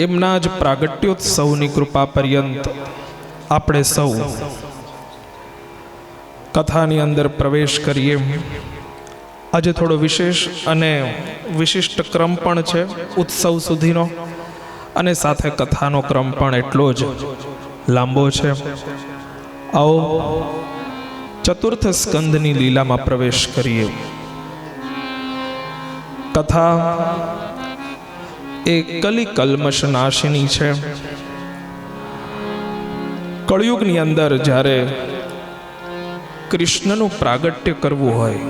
એમના જ પ્રાગટ્યોત્સવની કૃપા પર્યંત આપણે સૌ કથાની અંદર પ્રવેશ કરીએ. આજે થોડો વિશેષ અને વિશિષ્ટ ક્રમ પણ છે ઉત્સવ સુધીનો, અને સાથે કથાનો ક્રમ પણ એટલો જ લાંબો છે. આવો ચતુર્થ સ્કંદની લીલામાં પ્રવેશ કરીએ. કથા એ કલી કલ્મશ નાશિની છે. કળયુગની અંદર જ્યારે કૃષ્ણનું પ્રાગટ્ય કરવું હોય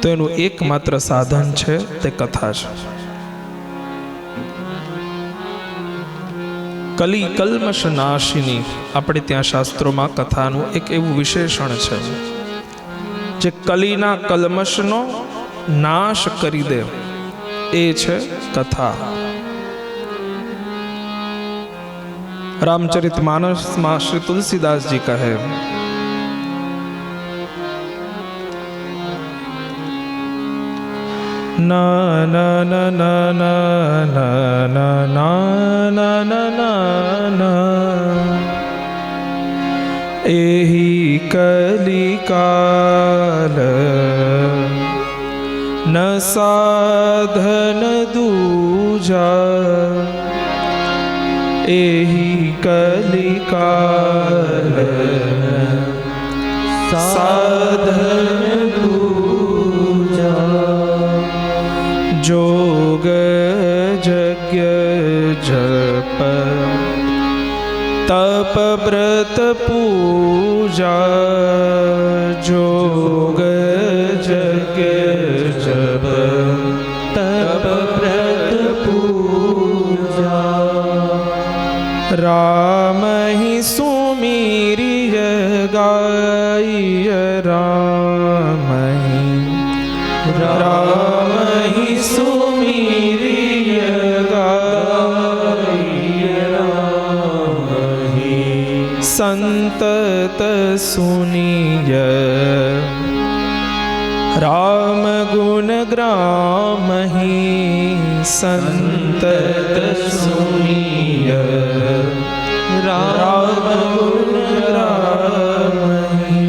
તો એનું એકમાત્ર સાધન છે તે કથા છે. કલી કલ્મશ નાશિની, આપણે ત્યાં શાસ્ત્રોમાં કથાનું એક એવું વિશેષણ છે જે કલીના કલ્મશનો નાશ કરી દે, એ છે કથા. રામચરિત માનસમાં શ્રી તુલસીદાસજી કહે, ના ના ના ના ના ના ના ના ના એહી કલિકાલ ન સાધન દૂજા, એહી કલિકાલ સાધન દૂજા, જોગ જગ્ય જપ તપ વ્રત પૂજા, જોગ જગ્ય જપ તપ વ્રત પૂજા, રામ હિ સુમિરિય ગાય, રામ હિ સુમિરિય ગાય, રામ હિ સંતત સુનિય, રામ ગુણ ગ્રામ હિ સંતત સુનિય, રામ ગુણ ગ્રામ હિ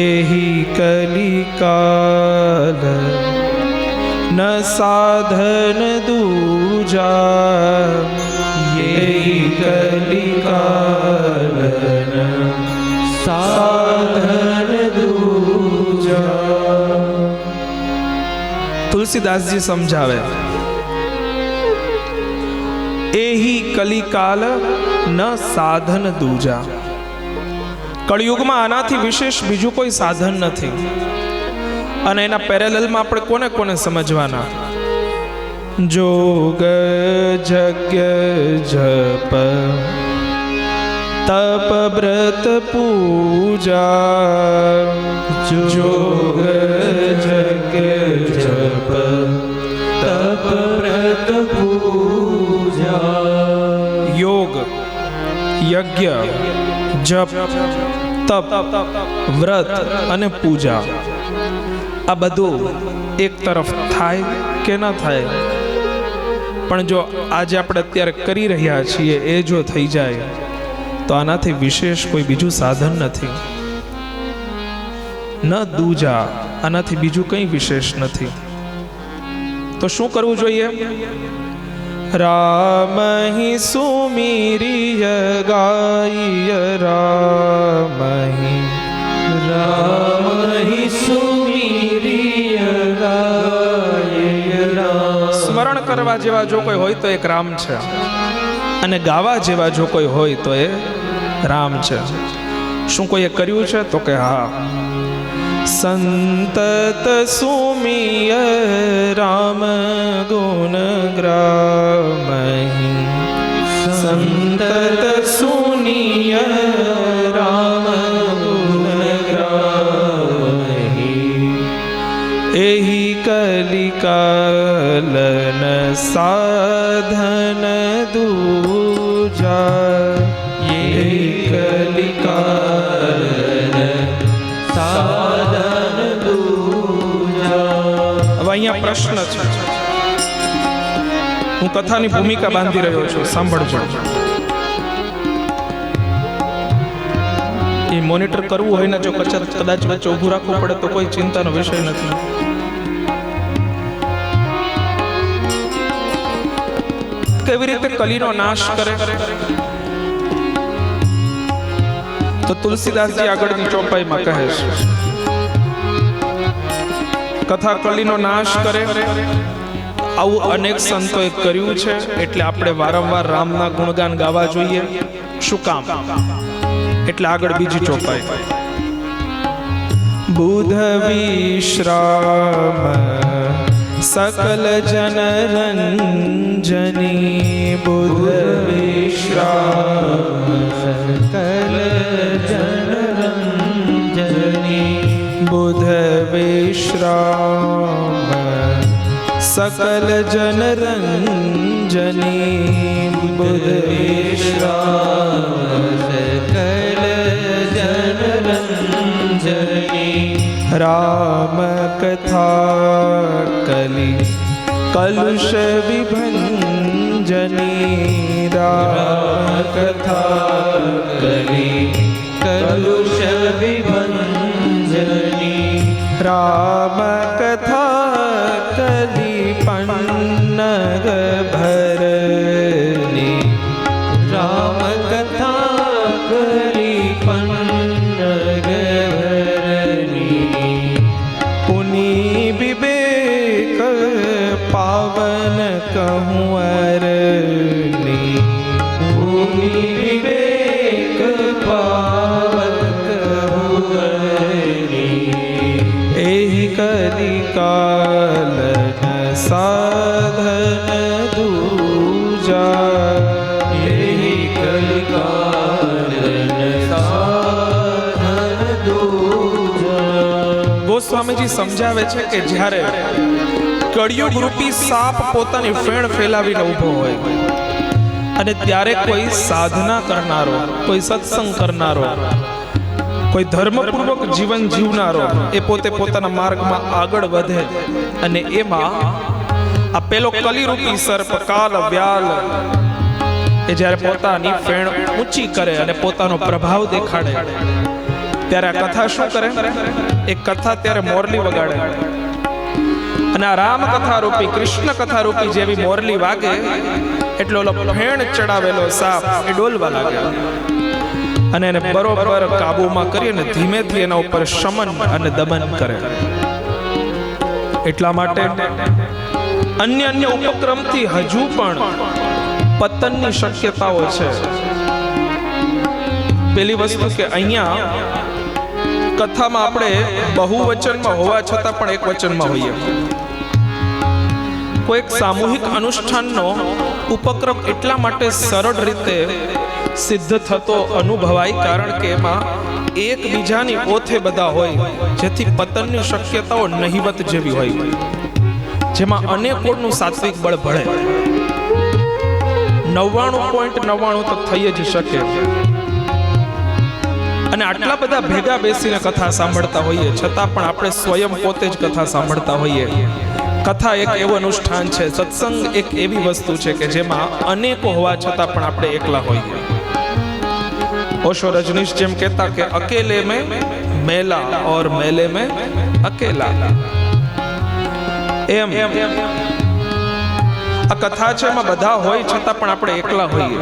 એહી કલિકાલ ન સાધન દૂજા, યે કલિકાલ ન સાધન દૂજા. તુલસીદાસજી સમજાવે, એહી કલિકાલ ન સાધન દૂજા. કળિયુગમાં આનાથી વિશેષ બીજું કોઈ સાધન નથી. અને એના પેરેલલમાં આપણે કોને કોને સમજવાના? જોગ જગ્ય જપ તપ વ્રત પૂજા, જોગ જગ્ય જપ તપ વ્રત પૂજા, યોગ યજ્ઞ જપ તપ વ્રત અને પૂજા, આ બધું એક તરફ થાય કે ન થાય, પણ જો આજે આપણે અત્યારે કરી રહ્યા છીએ એ જો થઈ જાય તો આનાથી વિશેષ કોઈ બીજું સાધન નથી. ન દૂજા, આનાથી બીજું કંઈ વિશેષ નથી. તો શું કરવું જોઈએ? રામ હિ સુમિરિય ગાય, રામ હિ સુમિરિય ગાય, રામ. સ્મરણ કરવા જેવા જો કોઈ હોય તો એક રામ છે, અને ગાવા જેવા જો કોઈ હોય તો એ રામ છે. શું કોઈએ કર્યું છે? તો કે હા. સંતત સુમિય રામ ગુણ ગ્રામ, સંતત સુનિય રામ ગુણ ગ્રામ, એહી કલિકાલ ન સાધન દૂજા, એહી કલિકાલ સાધન દૂજા. હવે અહીંયા પ્રશ્ન છે, હું કથાની ભૂમિકા બાંધી રહ્યો છું, સાંભળજો. એ મોનિટર કરવું હોય ને, જો કદાચ વચ્ચે ઊભું રાખવું પડે તો કોઈ ચિંતાનો વિષય નથી. કેવી રીતે કલીનો નાશ કરે તો તુલસીદાસજી આગળની ચોપાઈમાં કહે છે, કથા કલીનો નાશ કરે. આવું અનેક સંતોએ કર્યું છે, એટલે આપણે વારંવાર રામના ગુણગાન ગાવા જોઈએ. શું કામ? એટલે આગળ બીજી ચોપાઈ, બુધ વિશ્રામ સકલ જન રંજની, બુધ વિશ્રામ સકલ જન રંજની, બુધ વિશ્રામ સકલ જન રંજની, બુધ વિશ્રામ સકલ જન રંજની, રામ કથા કલી કલુષ વિભંજની, રામ કથા કલી કલુષ વિભંજની, રામ કથા કલી પન્નગ ભરની, રામ કથા કલી પન્નગ ભરની, પુની વિવેક પાવન કહું અરની, પુની વિવેક પાવન કહું અરની, એહી કલી કાલન સાધન દૂજા, એહી કલી કાલન સાધન દૂજા. ગોસ્વામીજી સમજાવે છે કે જ્યારે કળિયુગ રૂપી સાપ પોતાની ફેણ ફેલાવીને ઊભો હોય અને ત્યારે કોઈ સાધના કરનારો, કોઈ સત્સંગ કરનારો, કોઈ ધર્મપૂર્વક જીવન જીવનારો એ પોતે પોતાના માર્ગમાં આગળ વધે અને એમાં આ પેલો કલિરૂપી સર્પ કાલ વ્યાલ એ જ્યારે પોતાની ફેણ ઊંચી કરે અને પોતાનો પ્રભાવ દેખાડે ત્યારે આ કથા શું કરે? એ કથા ત્યારે મોરલી વગાડે અને આ રામ કથા રૂપી, કૃષ્ણ કથા રૂપી જેવી મોરલી વાગે એટલે ઓલો ફેણ ચડાવેલો સાપ એ ડોલવા લાગે અને એને બરોબર કાબુમાં કરી અને ધીમેથી એના ઉપર શમન અને દમન કરે. એટલા માટે અન્ય ઉપક્રમથી હજુ પણ પતનની શક્યતાઓ છે. પેલી વસ્તુ કે અહીંયા કથામાં આપણે બહુવચનમાં હોવા છતાં પણ એક વચનમાં હોઈએ. કોઈ એક સામૂહિક અનુષ્ઠાનનો ઉપક્રમ એટલા માટે સરળ રીતે સિદ્ધ થતો અનુભવાય કારણ કે એમાં એકબીજાની ઓથે બધા હોય, જેથી પતનની શક્યતાઓ નહિવત જેવી હોય, જેમાં અનેકોનું સાત્વિક બળ ભળે. 99.99 તો થઈ જ શકે. અને આટલા બધા ભેગા બેસીને કથા સાંભળતા હોઈએ છતાં પણ આપણે સ્વયં પોતે જ કથા સાંભળતા હોઈએ. કથા એક એવું અનુષ્ઠાન છે, સત્સંગ એક એવી વસ્તુ છે કે જેમાં અનેકો હોવા છતાં પણ આપણે એકલા હોઈએ. ઓશો રજનીશ જેમ કહેતા કે અકેલે મેં મેલા और મેલે મેં અકેલા. એમ આ કથા છે એમાં બધા હોય છતાં પણ આપણે એકલા હોઈએ.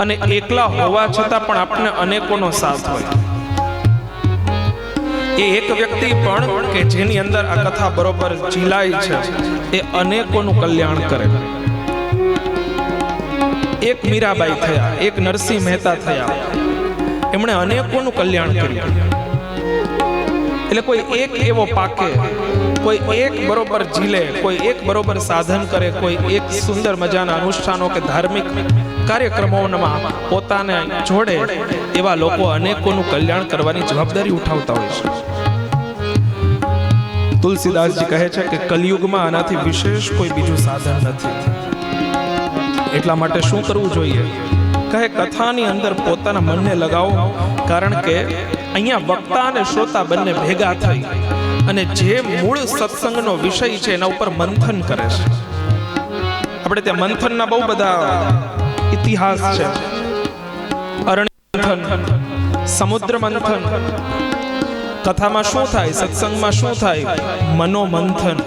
અને એકલા હોવા છતાં પણ આપણને અનેકોનો સાથ હોય. એ એક વ્યક્તિ પણ કે જેની અંદર આ કથા બરોબર ઝીલાય છે એ અનેકોનું કલ્યાણ કરે. એક મીરાબાઈ થયા, એક નરસિંહ મહેતા થયા, એમણે અનેકોનું કલ્યાણ કર્યું. એટલે કોઈ એક એવો પાકે, કોઈ એક બરોબર ઝીલે, કોઈ એક બરોબર સાધન કરે, કોઈ એક સુંદર મજાના અનુષ્ઠાનો કે ધાર્મિક કાર્યક્રમોમાં પોતાને જોડે, એવા લોકો અનેકોનું કલ્યાણ કરવાની જવાબદારી ઉઠાવતા હોય છે. તુલસીદાસજી કહે છે કે કલિયુગમાં આનાથી વિશેષ કોઈ બીજું સાધન નથી. એટલા માટે શું કરવું જોઈએ? કહે કથાની અંદર પોતાના મનને લગાવો, કારણ કે અહીંયા વક્તા અને શ્રોતા બંને ભેગા થઈ અને જે મૂળ સત્સંગનો વિષય છે એના ઉપર મંથન કરે છે. આપણે ત્યાં મંથનના બહુ બધા ઇતિહાસ છે. અરણ્ય મંથન, સમુદ્ર મંથન, કથામાં શું થાય, સત્સંગમાં શું થાય, મનોમંથન.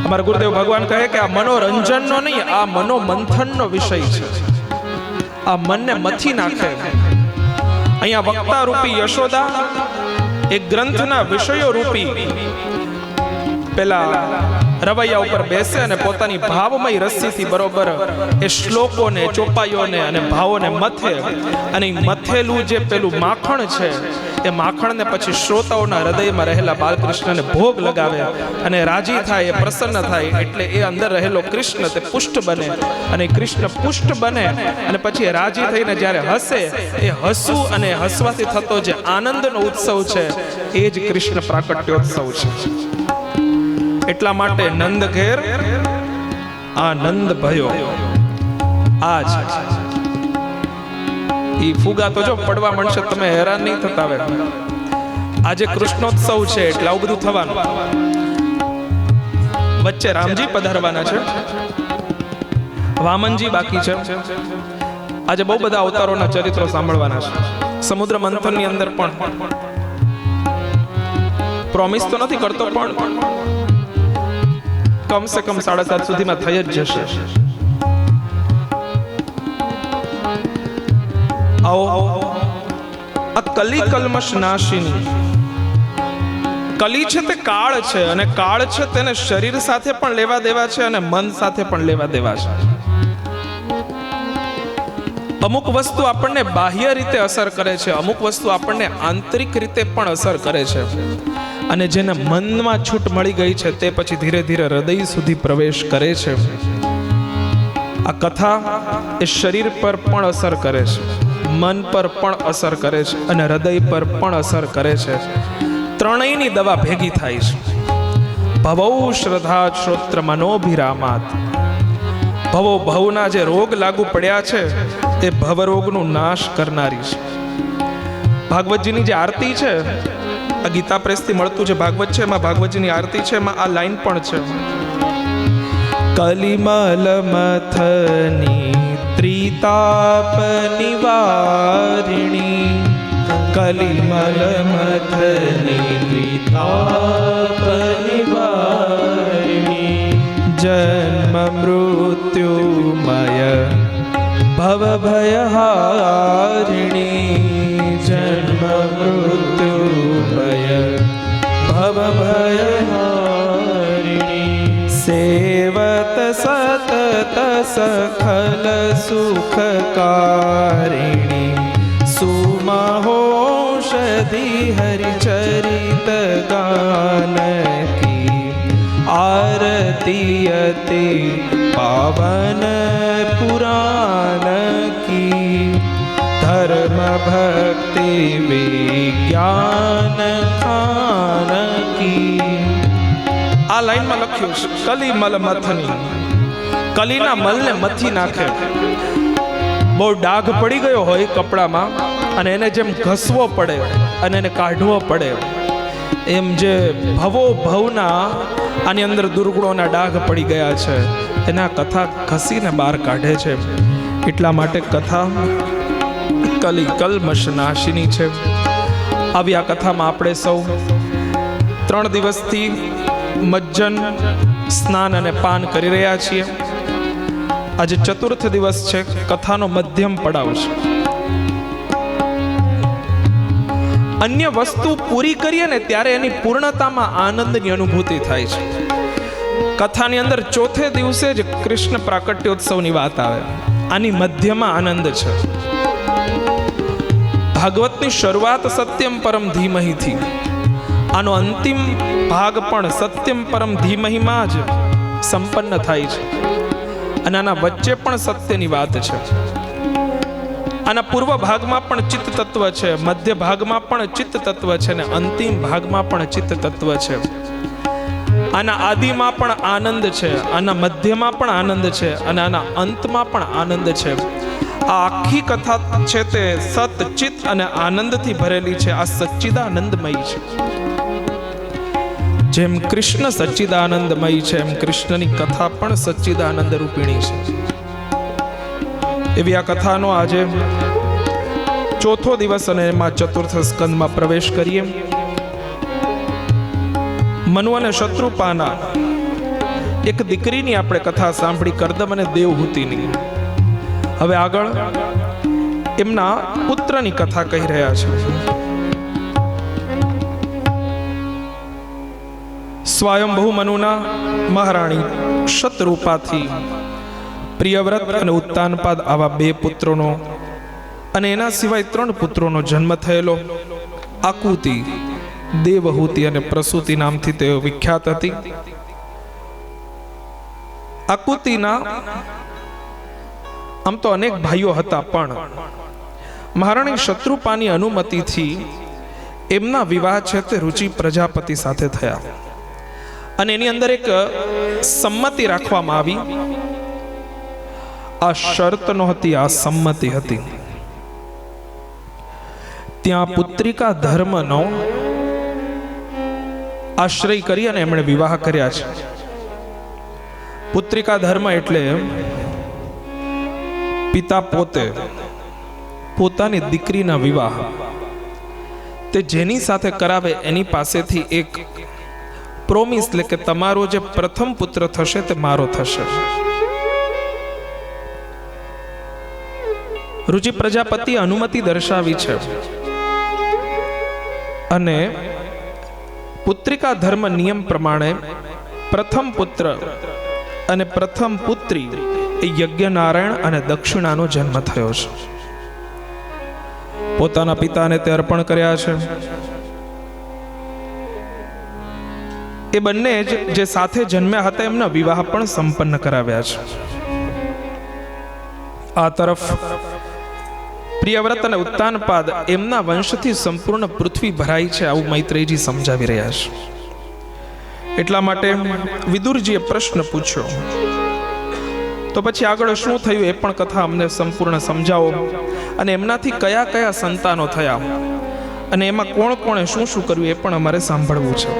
અમારા ગુરુદેવ ભગવાન કહે કે આ મનોરંજનનો નહીં, આ મનોમંથનનો વિષય છે. આ મનને મથી નાખે. અહીંયા વક્તા રૂપી યશોદા એક ગ્રંથના વિષયો રૂપી પેલા રવૈયા ઉપર બેસે અને પોતાની ભાવમય રસ્સીથી બરોબર એ શ્લોકોને, ચોપાઈઓને અને ભાવોને મથે. અને મથેલું જે પેલું માખણ છે એ માખણને પછી શ્રોતાઓના હૃદયમાં રહેલા બાલકૃષ્ણને ભોગ લગાવે અને રાજી થાય, એ પ્રસન્ન થાય. એટલે એ અંદર રહેલો કૃષ્ણ તે પુષ્ટ બને અને કૃષ્ણ પુષ્ટ બને અને પછી રાજી થઈને જ્યારે હસે, એ હસવું અને હસવાથી થતો જે આનંદનો ઉત્સવ છે એ જ કૃષ્ણ પ્રાકટ્યોત્સવ છે. એટલા માટે નંદ ઘેર આનંદ ભયો. આજ ઈ ફુગા તો જો પડવા મળશે, તમે હેરાન નહીં થતા. હવે આજે કૃષ્ણોત્સવ છે એટલે આવું બધું થવાનું. વચ્ચે રામજી પધારવાના છે, વામનજી બાકી છે. આજે બહુ બધા અવતારોના ચરિત્રો સાંભળવાના છે. સમુદ્ર મંથનની અંદર પણ પ્રોમિસ તો નથી કરતો, પણ કમસે કમ 7:30 સુધીમાં થઈ જ જશે. આવો આ કલી કલ્મશ નાશિની. કલી છે તે કાળ છે, અને કાળ છે તેને શરીર સાથે પણ લેવા દેવા છે અને મન સાથે પણ લેવા દેવા છે. અમુક વસ્તુ આપણને બાહ્ય રીતે અસર કરે છે, અમુક વસ્તુ આપણને આંતરિક રીતે પણ અસર કરે છે. અને જેને મનમાં છૂટ મળી ગઈ છે તે પછી ધીરે ધીરે હૃદય સુધી પ્રવેશ કરે છે. આ કથા એ શરીર પર પણ અસર કરે છે, મન પર પણ અસર કરે છે અને હૃદય પર પણ અસર કરે છે. ત્રણેયની દવા ભેગી થાય છે. ભવૌ શ્રદ્ધા શ્રોત્ર મનોભિરામાત. ભવો ભવના જે રોગ લાગુ પડ્યા છે એ ભવરોગનું નાશ કરનારી છે. ભાગવતજીની જે આરતી છે, આ ગીતા પ્રેસથી મળતું જે ભાગવત છે એમાં ભાગવતજીની આરતી છે, એમાં આ લાઈન પણ છે. કલિમલ મથની ત્રિતાપ નિવારિણી. કલિમલ મથની ત્રિતાપ નિવારિણી. જન્મ મૃત્યુમય ભવભયહારિણી. જન્મ મૃત્યુમય ભવભયહારિણી. સેવત સતત સખલ સુખકારિણી. સુમહોષધિ હરિચરિત ગાન કી. આરતી અતિ પાવન પુરાણ કી. ધર્મ ભક્તિ વિજ્ઞાન ખાન કી. આ લાઈનમાં લખ્યું છે કલી મલ મથની. કલીના મલને મથી નાખે. બહુ ડાઘ પડી ગયો હોય કપડામાં અને એને જેમ ઘસવો પડે અને એને કાઢવો પડે, એમ જે ભવો ભવના આની અંદર દુર્ગુણોના ડાઘ પડી ગયા છે એના કથા ઘસીને બહાર કાઢે છે. એટલા માટે કથા કલી કલ્મશ નાશિની છે. આવી આ કથામાં આપણે સૌ 3 દિવસથી મજ્જન, સ્નાન અને પાન કરી રહ્યા છીએ. આજે ચતુર્થ દિવસ છે, કથાનો મધ્યમ પડાવ છે. અન્ય વસ્તુ પૂરી કરીએ ને ત્યારે એની પૂર્ણતામાં આનંદની અનુભૂતિ થાય છે. કથાની અંદર ચોથે દિવસે જ કૃષ્ણ પ્રાકટ્યોત્સવની વાત આવે. આની મધ્યમાં આનંદ છે. ભાગવતની શરૂઆત સત્યમ પરમ ધીમહીથી, આનો અંતિમ ભાગ પણ સત્યમ પરમ ધીમહીમાં જ સંપન્ન થાય છે. અને આના વચ્ચે પણ સત્યની વાત છે. આના પૂર્વ ભાગમાં પણ ચિત્ત તત્વ છે, મધ્ય ભાગમાં પણ ચિત્ત તત્વ છે અને અંતિમ ભાગમાં પણ ચિત્ત તત્વ છે. આના આદિમાં પણ આનંદ છે, આના મધ્યમાં પણ આનંદ છે અને આના અંતમાં પણ આનંદ છે. આ આખી કથા છે તે સત, ચિત્ત અને આનંદથી ભરેલી છે. આ સચ્ચિદાનંદમય છે. જેમ કૃષ્ણ સચ્ચિદાનંદમય છે એમ કૃષ્ણની કથા પણ સચ્ચિદાનંદ રૂપિણી છે. એવી આ કથાનો આજે ચોથો દિવસ અને એમાં ચતુર્થ સ્કંદમાં પ્રવેશ કરીએ. મનુ અને શત્રુપાના એક દીકરીની આપણે કથા સાંભળી, કરદમ અને દેવહૂતિની. હવે આગળ એમના પુત્રની કથા કહી રહ્યા છે. સ્વયંભૂ મનુના મહારાણી શતરૂપાથી પ્રિયવ્રત અને ઉત્તાનપાદ આવા 2 પુત્રોનો અને એના સિવાય 3 પુત્રોનો જન્મ થયેલો. આકુતિ, દેવહૂતિ અને પ્રસૂતિ નામથી તેઓ વિખ્યાત હતી. આકુતિના આમ તો અનેક ભાઈઓ હતા, પણ મહારાણી શત્રુપાની અનુમતિથી એમના વિવાહ છે તે રુચિ પ્રજાપતિ સાથે થયા. અને એની અંદર એક સંમતિ રાખવામાં આવી. આ શરત નહોતી, આ સંમતિ હતી. ત્યાં પુત્રિકા ધર્મનો આશ્રય કરી અને એમણે વિવાહ કર્યા છે. પુત્રિકા ધર્મ એટલે પિતા પોતે પોતાની દીકરીના વિવાહ તે જેની સાથે કરાવે એની પાસેથી એક પ્રોમિસ લે કે તમારો જે પ્રથમ પુત્ર થશે તે મારો થશે. રુચિ પ્રજાપતિએ અનુમતિ દર્શાવી છે અને પુત્રિકા ધર્મ નિયમ પ્રમાણે પ્રથમ પુત્ર અને પ્રથમ પુત્રી એ યજ્ઞનારાયણ અને દક્ષિણાનો જન્મ થયો છે. પોતાના પિતાને તે અર્પણ કર્યા છે. એ બંને જે સાથે જન્મ્યા હતા એમના વિવાહ પણ સંપન્ન કરાવ્યા છે. આ તરફ પ્રિયવ્રત અને ઉત્તાનપાદ એમના વંશથી સંપૂર્ણ પૃથ્વી ભરાઈ છે, આવું મૈત્રેયજી સમજાવી રહ્યા છે. એટલા માટે વિદુરજીએ પ્રશ્ન પૂછ્યો, તો પછી આગળ શું થયું એ પણ કથા અમને સંપૂર્ણ સમજાવો, અને એમનાથી કયા કયા સંતાનો થયા અને એમાં કોણ કોણે શું શું કર્યું એ પણ અમારે સાંભળવું છે.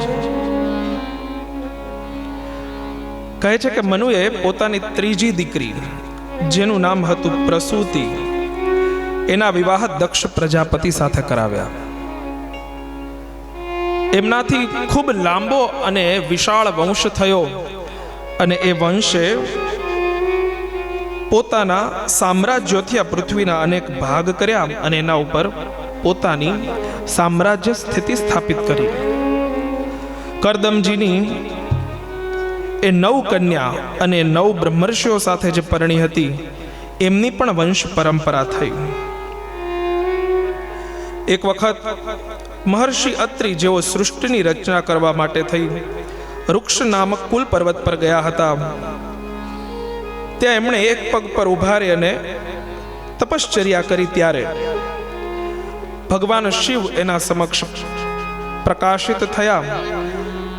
કહે છે કે મનુએ પોતાની ત્રીજી દીકરી જેનું નામ હતું પ્રસૂતિ એના વિવાહ દક્ષ પ્રજાપતિ સાથે કરાવ્યા. એમનાથી ખૂબ લાંબો અને વિશાળ વંશ થયો અને એ વંશે પોતાના સામ્રાજ્યોથી આ પૃથ્વીના અનેક ભાગ કર્યા અને એના ઉપર પોતાની સામ્રાજ્ય સ્થિતિ સ્થાપિત કરી. કરદમજીની એ 9 કન્યા અને 9 બ્રહ્મર્ષિઓ સાથે જે પરણી હતી એમની પણ વંશ પરંપરા થઈ. એક વખત મહર્ષિ અત્રિ જેઓ સૃષ્ટિની રચના કરવા માટે થઈ વૃક્ષ નામક કુલ પર્વત પર ગયા હતા. ત્યાં એમણે એક પગ પર ઉભા રહી અને તપશ્ચર્યા કરી. ત્યારે ભગવાન શિવ એના સમક્ષ પ્રકાશિત થયા.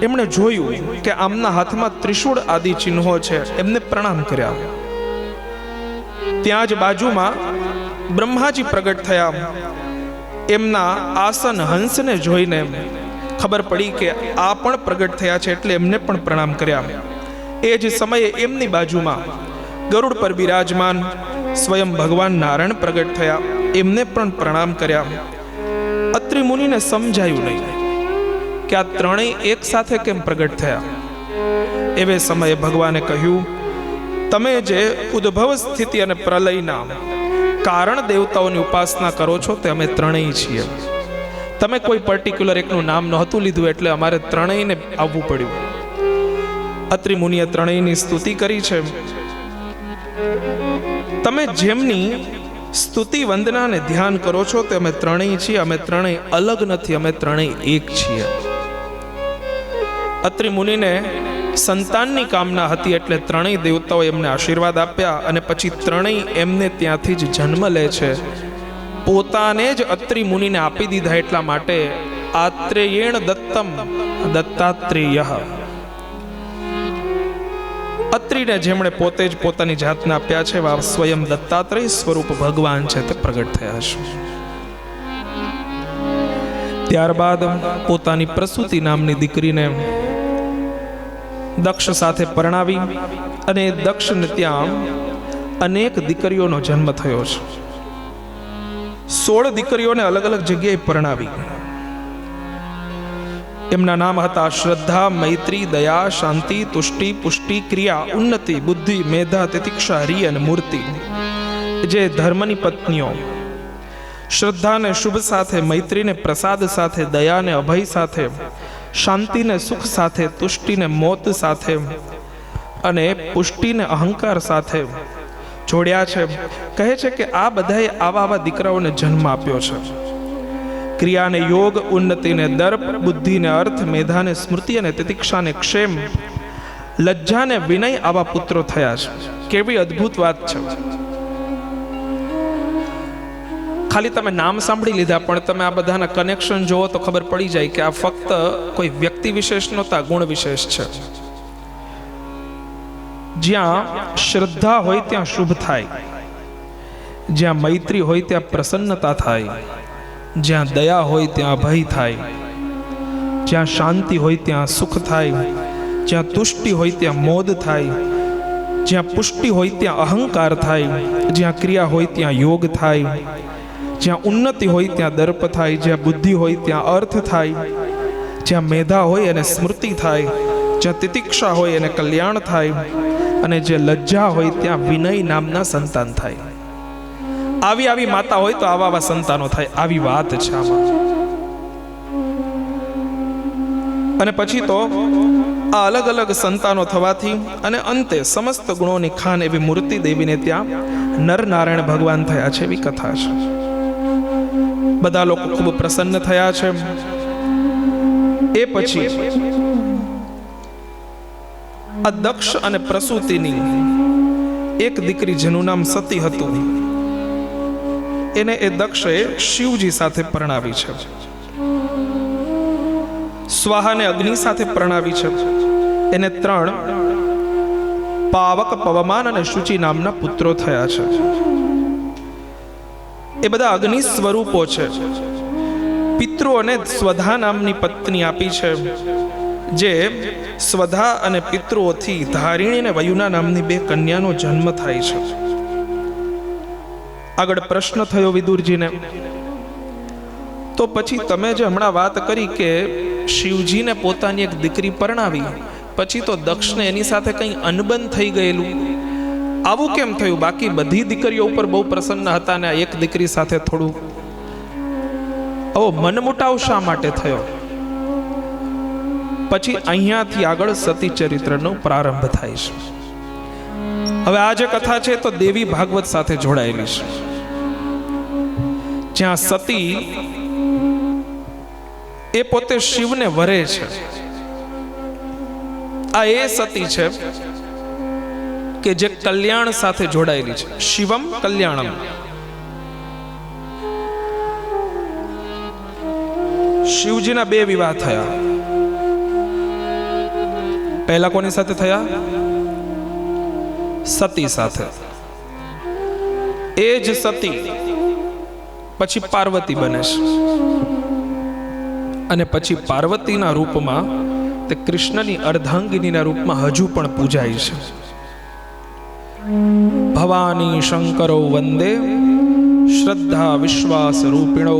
એમણે જોયું કે આમના હાથમાં ત્રિશૂળ આદિ ચિહ્નો છે. એમને પ્રણામ કર્યા. ત્યાં જ બાજુમાં બ્રહ્માજી પ્રગટ થયા. એમના આસન હંસને જોઈને ખબર પડી કે આ પણ પ્રગટ થયા છે, એટલે એમને પણ પ્રણામ કર્યા. એ જ સમયે એમની બાજુમાં ગરુડ પર બિરાજમાન સ્વયં ભગવાન નારાયણ પ્રગટ થયા. એમને પણ પ્રણામ કર્યા. અત્રિ મુનિને સમજાયું નહીં કે આ ત્રણેય એક સાથે કેમ પ્રગટ થયા. એવે સમયે ભગવાને કહ્યું, તમે જે ઉદ્ભવ સ્થિતિ અને પ્રલયના કારણ દેવતાઓની ઉપાસના કરો છો તે અમે ત્રણેય છીએ. તમે કોઈ પર્ટિક્યુલર એકનું નામ નહોતું લીધું એટલે અમારે ત્રણેયને આવવું પડ્યું. અત્રિ મુનિએ ત્રણેયની સ્તુતિ કરી છે. તમે જેમની સ્તુતિ વંદના અને ધ્યાન કરો છો તે અમે ત્રણેય છીએ. અમે ત્રણેય અલગ નથી, અમે ત્રણેય એક છીએ. અત્રિ મુનિને સંતાનની કામના હતી એટલે ત્રણેય દેવતાઓ એમને આશીર્વાદ આપ્યા અને પછી ત્રણેય એમને ત્યાંથી જ જન્મ લે છે. પોતાને જ અત્રિ મુનિને આપી દીધા. એટલા માટે આત્રેયેણ દત્તમ દત્તાત્રેય. અત્રિને જેમણે પોતે જ પોતાની જાતને આપ્યા છે સ્વયં દત્તાત્રેય સ્વરૂપ ભગવાન છે તે પ્રગટ થયા છે. ત્યારબાદ પોતાની પ્રસૂતિ નામની દીકરીને દક્ષ સાથે પરણાવી અને દક્ષને ત્યાં અનેક દીકરીઓનો જન્મ થયો છે. 16 દીકરીઓને અલગ અલગ જગ્યાએ પરણાવી. એમના નામ હતા શ્રદ્ધા, મૈત્રી, દયા, શાંતિ, તુષ્ટિ, પુષ્ટિ, ક્રિયા, ઉન્નતિ, બુદ્ધિ, મેધા, તિતિક્ષા, રી અને મૂર્તિ. જે ધર્મની પત્નીઓ શ્રદ્ધાને શુભ સાથે, મૈત્રીને પ્રસાદ સાથે, દયાને અભય સાથે, શાંતિને સુખ સાથે, તુષ્ટિને મોત સાથે અને પુષ્ટિને અહંકાર સાથે જોડ્યા છે. કહે છે કે આ બધાએ આવા દીકરાઓને જન્મ આપ્યો છે. ક્રિયાને યોગ, ઉન્નતિને દર્પ, બુદ્ધિને અર્થ, મેધાને સ્મૃતિ અને તિતિક્ષાને ક્ષેમ, લજ્જાને વિનય આવા પુત્રો થયા છે. કેવી અદ્ભુત વાત છે. ખાલી તમે નામ સાંભળી લીધા, પણ તમે આ બધાના કનેક્શન જોવો તો ખબર પડી જાય કે આ ફક્ત કોઈ વ્યક્તિ વિશેષ નહોતા, ગુણ વિશેષ છે. જ્યાં શ્રદ્ધા હોય ત્યાં શુભ થાય, જ્યાં મૈત્રી હોય ત્યાં પ્રસન્નતા થાય, જ્યાં દયા હોય ત્યાં અભય થાય, જ્યાં શાંતિ હોય ત્યાં સુખ થાય, જ્યાં તુષ્ટિ હોય ત્યાં મોદ થાય, જ્યાં પુષ્ટિ હોય ત્યાં અહંકાર થાય, જ્યાં ક્રિયા હોય ત્યાં યોગ થાય, જ્યાં ઉન્નતિ હોય ત્યાં દર્પ થાય, જ્યાં બુદ્ધિ હોય ત્યાં અર્થ થાય, જ્યાં મેધા હોય અને સ્મૃતિ થાય, જ્યાં તિતિક્ષા હોય અને કલ્યાણ થાય, અને જે લજ્જા હોય ત્યાં વિનય નામના સંતાન થાય. આવી માતા હોય તો આવા સંતાનો થાય. આવી વાત છે આમાં. અને પછી તો આ અલગ અલગ સંતાનો થવાથી અને અંતે સમસ્ત ગુણોની ખાન એવી મૂર્તિ દેવીને ત્યાં નર નારાયણ ભગવાન થયા છે, એવી કથા છે. બધા લોકો ખૂબ પ્રસન્ન થયા છે. એ પછી આ દક્ષ અને પ્રસૂતિની એક દીકરી જેનું નામ સતી હતું, એને એ દક્ષે શિવજી સાથે પરણાવી છે. સ્વાહાને અગ્નિ સાથે પરણાવી છે. એને 3 પાવક, પવમાન અને શુચિ નામના પુત્રો થયા છે. એ બધા અગ્નિ સ્વરૂપો છે. પિતૃઓને સ્વધા નામની પત્ની આપી છે, જે સ્વધા અને પિતૃઓથી ધારિણી અને વયુના નામની 2 કન્યાનો જન્મ થાય છે. આગળ પ્રશ્ન થયો વિદુરજીને, તો પછી તમે જે હમણાં વાત કરી કે શિવજીને પોતાની એક દીકરી પરણાવી, પછી તો દક્ષને એની સાથે કંઈ અનબન થઈ ગયેલું, આવું કેમ થયું? બાકી બધી દીકરીઓ ઉપર બહુ પ્રસન્ન હતા ને આ એક દીકરી સાથે થોડું આવો મનમુટાવ શા માટે થયો? પછી અહીંયાથી આગળ સતી ચરિત્રનો પ્રારંભ થાય છે. હવે આ જે કથા છે તો દેવી ભાગવત સાથે જોડાયેલી છે, જ્યાં સતી એ પોતે શિવને વરે છે. આ એ સતી છે કે જે કલ્યાણ સાથે જોડાયેલી છે. શિવમ કલ્યાણમ. શિવજીના 2 વિવાહ થયા. પહેલા કોની સાથે થયા? સતી સાથે. એ જ સતી પછી પાર્વતી બને છે, અને પછી પાર્વતીના રૂપમાં તે કૃષ્ણની અર્ધાંગિનીના રૂપમાં હજુ પણ પૂજાય છે. ભવાની શંકરો વંદે શ્રદ્ધા વિશ્વાસ રૂપિણો